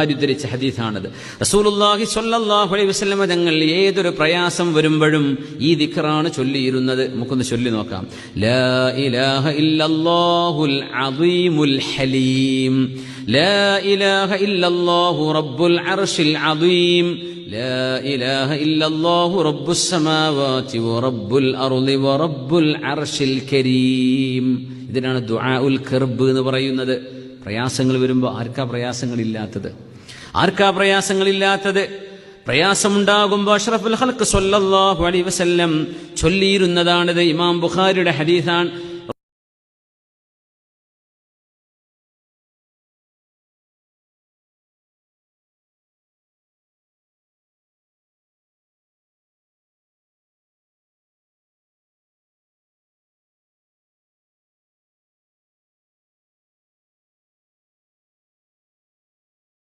ഉദ്ധരിച്ച ഹദീസാണത്. റസൂലുള്ളാഹി സ്വല്ലല്ലാഹു അലൈഹി വസല്ലം തങ്ങൾ ഏതൊരു പ്രയാസം വരുമ്പോഴും ഈ ദിക്റാണ് ചൊല്ലിയിരുന്നത്. നമുക്കൊന്ന് ചൊല്ലി നോക്കാം. ലാ ഇലാഹ ഇല്ലല്ലാഹുൽ അദീമുൽ ഹലീം, ലാ ഇലാഹ ഇല്ലല്ലാഹു റബ്ബുൽ അർശിൽ അദീം, ലാ ഇലാഹ ഇല്ലല്ലാഹു റബ്ബുസ് സമാവാതി വറബ്ബുൽ അർളി വറബ്ബുൽ അർശിൽ കരീം. ഇതിനാണ് ദുആഉൽ കർബ് എന്ന് പറയുന്നത്. പ്രയാസങ്ങൾ വരുമ്പോൾ ആർക്കാ പ്രയാസങ്ങളില്ലാത്തത്? പ്രയാസമുണ്ടാകുമ്പോൾ അഷ്റഫുൽ ഖൽഖ് സ്വല്ലല്ലാഹു അലൈഹി വസല്ലം ചൊല്ലിയിരുന്നതാണിത്. ഇമാം ബുഖാരിയുടെ ഹദീസാണ്.